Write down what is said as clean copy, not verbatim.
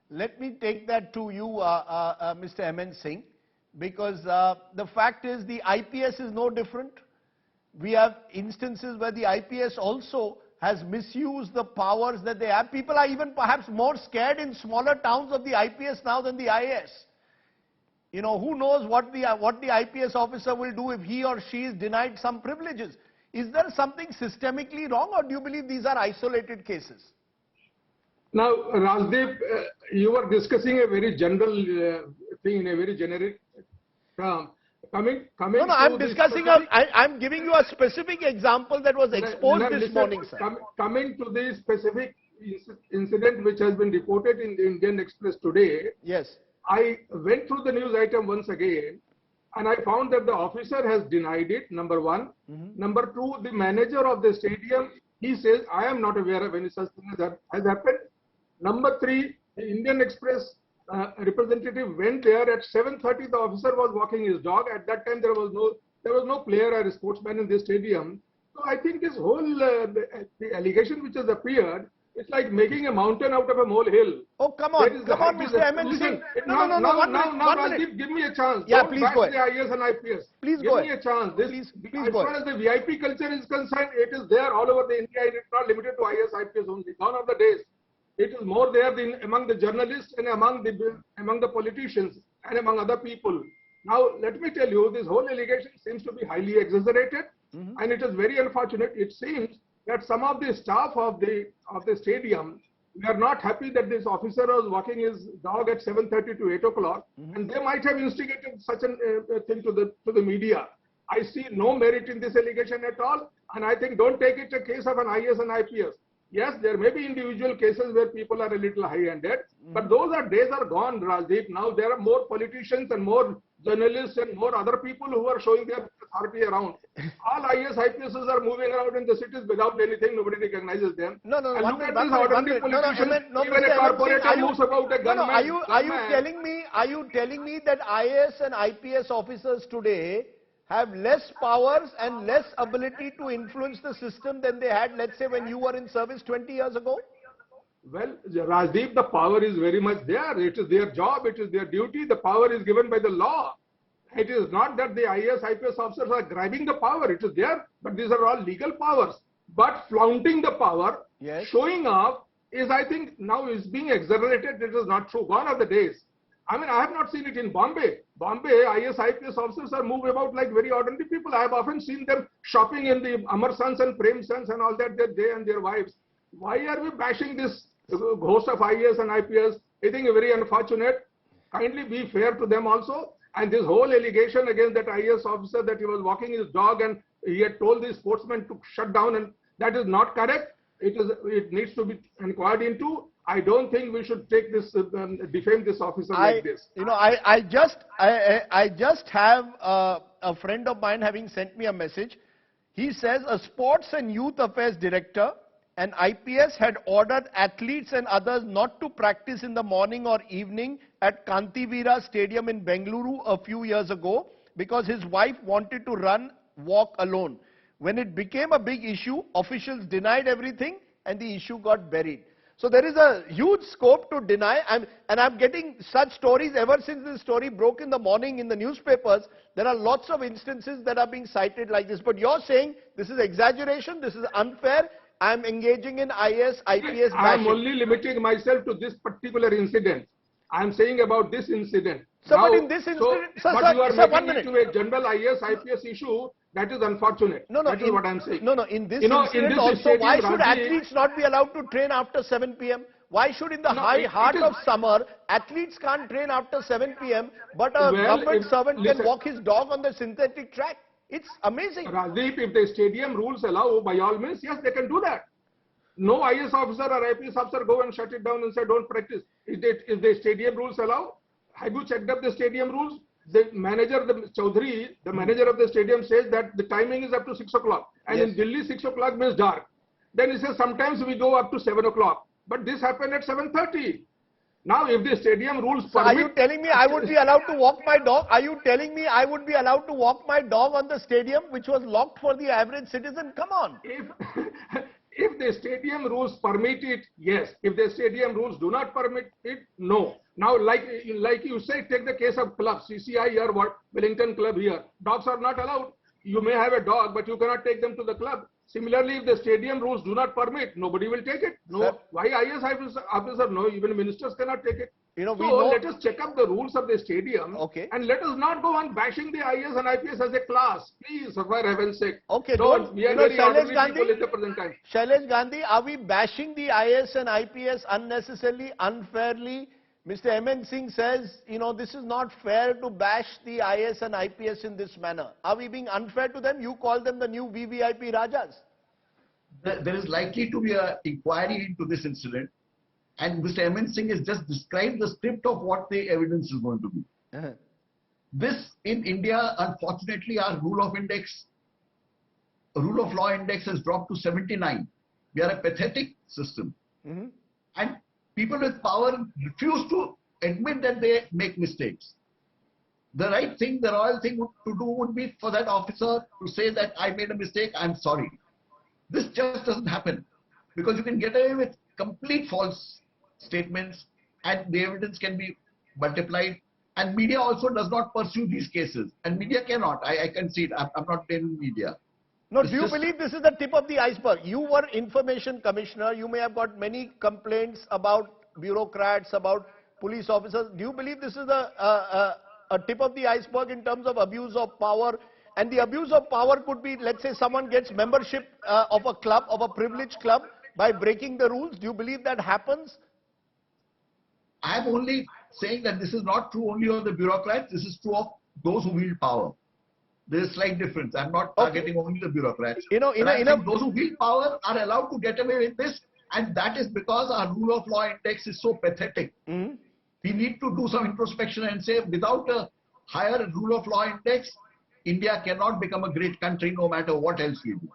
let me take that to you, Mr. MN Singh, because the fact is the IPS is no different. We have instances where the IPS also has misused the powers that they have. People are even perhaps more scared in smaller towns of the IPS now than the IAS. You know, who knows what the IPS officer will do if he or she is denied some privileges. Is there something systemically wrong, or do you believe these are isolated cases? Now, Rajdeep, you were discussing a very general thing in a very generic term. No, I'm discussing, I'm giving you a specific example that was exposed this morning, sir. Coming to the specific incident which has been reported in the Indian Express today. Yes. I went through the news item once again, and I found that the officer has denied it, number one. Number two, the manager of the stadium, he says, I am not aware of any such thing that has happened. Number three, the Indian Express representative went there at 7:30. The officer was walking his dog. At that time, there was no player or sportsman in the stadium. So I think this whole the allegation which has appeared, it's like making a mountain out of a molehill. Oh, come on, Mr. MN Singh. No, give me a chance. Yeah, Don't please bash go ahead. the IAS and IPS. Please give go me ahead. A chance. Please as go far ahead. as the VIP culture is concerned, it is there all over the India. It is not limited to IAS, IPS only. Gone are the days. It is more there among the journalists and among the politicians and among other people. Now, let me tell you, this whole allegation seems to be highly exaggerated, and it is very unfortunate. It seems that some of the staff of the stadium, we are not happy that this officer was walking his dog at 7:30 to 8 o'clock, and they might have instigated such a thing to the media. I see no merit in this allegation at all, and I think don't take it a case of an IAS and IPS. Yes, there may be individual cases where people are a little high-handed, but those days are gone, Rajdeep. Now there are more politicians and more journalists and more other people who are showing their authority around. All IAS, IPSs are moving around in the cities without anything. Nobody recognizes them. No, and look at this ordinary politician. Even a corporator moves about a gunman. Are you telling me that IAS and IPS officers today have less powers and less ability to influence the system than they had, let's say, when you were in service 20 years ago? Well, Rajdeep, the power is very much there. It is their job. It is their duty. The power is given by the law. It is not that the IAS, IPS officers are grabbing the power. It is there, but these are all legal powers. But flaunting the power, showing off, is, I think, now is being exaggerated. It is not true. Gone are the days. I mean, I have not seen it in Bombay. Bombay, IAS, IPS officers are moved about like very ordinary people. I have often seen them shopping in the Amar Sons and Prem Sons and all that, they and their wives. Why are we bashing this host of IAS and IPS? I think very unfortunate. Kindly be fair to them also. And this whole allegation against that IAS officer that he was walking his dog and he had told the sportsman to shut down, and that is not correct. It needs to be inquired into. I don't think we should take this, defame this officer like this. You know, I just have a friend of mine having sent me a message. He says a sports and youth affairs director and IPS had ordered athletes and others not to practice in the morning or evening at Kantivira Stadium in Bengaluru a few years ago because his wife wanted to walk alone. When it became a big issue, officials denied everything and the issue got buried. So there is a huge scope to deny, and I'm getting such stories ever since this story broke in the morning in the newspapers. There are lots of instances that are being cited like this. But you're saying this is exaggeration, this is unfair. I'm engaging in IAS, IPS bashing. I'm only limiting myself to this particular incident. I'm saying about this incident. So, but in this incident, you are making it to a general IAS, IPS issue. That is unfortunate. That is what I'm saying. In this incident also, why should athletes not be allowed to train after 7 p.m.? Why should in the heart of summer, athletes can't train after 7 p.m., but a government servant can walk his dog on the synthetic track? It's amazing. Rajdeep, if the stadium rules allow, by all means, yes, they can do that. No IAS officer or IPS officer go and shut it down and say, don't practice. If the stadium rules allow, have you checked up the stadium rules? The manager, the Chaudhary, the manager of the stadium says that the timing is up to 6 o'clock. And in Delhi, 6 o'clock means dark. Then he says sometimes we go up to 7 o'clock. But this happened at 7:30. Now, if the stadium rules permit... So are you telling me I would be allowed to walk my dog? Are you telling me I would be allowed to walk my dog on the stadium, which was locked for the average citizen? Come on. If the stadium rules permit it, yes. If the stadium rules do not permit it, no. Now, like you say, take the case of clubs. CCI here, what Wellington Club here. Dogs are not allowed. You may have a dog, but you cannot take them to the club. Similarly, if the stadium rules do not permit, nobody will take it. No. Sir, why IAS officer? No, even ministers cannot take it. You know, Let us check up the rules of the stadium. Okay. And let us not go on bashing the IAS and IPS as a class. Please, for heaven's sake. Okay, We are very ordinary people at the present time. Shailesh Gandhi, are we bashing the IAS and IPS unnecessarily, unfairly? Mr. MN Singh says, you know, this is not fair to bash the IAS and IPS in this manner. Are we being unfair to them? You call them the new VVIP Rajas. There is likely to be an inquiry into this incident, and Mr. MN Singh has just described the script of what the evidence is going to be. This, in India, unfortunately, our rule of law index has dropped to 79. We are a pathetic system. And people with power refuse to admit that they make mistakes. The right thing, the royal thing to do would be for that officer to say that I made a mistake, I'm sorry. This just doesn't happen, because you can get away with complete false statements and the evidence can be multiplied, and media also does not pursue these cases, and media cannot. I can see it. I'm not blaming media. No, do you believe this is the tip of the iceberg? You were information commissioner. You may have got many complaints about bureaucrats, about police officers. Do you believe this is a tip of the iceberg in terms of abuse of power? And the abuse of power could be, let's say someone gets membership of a club, of a privileged club, by breaking the rules. Do you believe that happens? I'm only saying that this is not true only of the bureaucrats. This is true of those who wield power. There is a slight difference. I'm not targeting only the bureaucrats. You know, those who wield power are allowed to get away with this, and that is because our rule of law index is so pathetic. We need to do some introspection and say, without a higher rule of law index, India cannot become a great country no matter what else we do.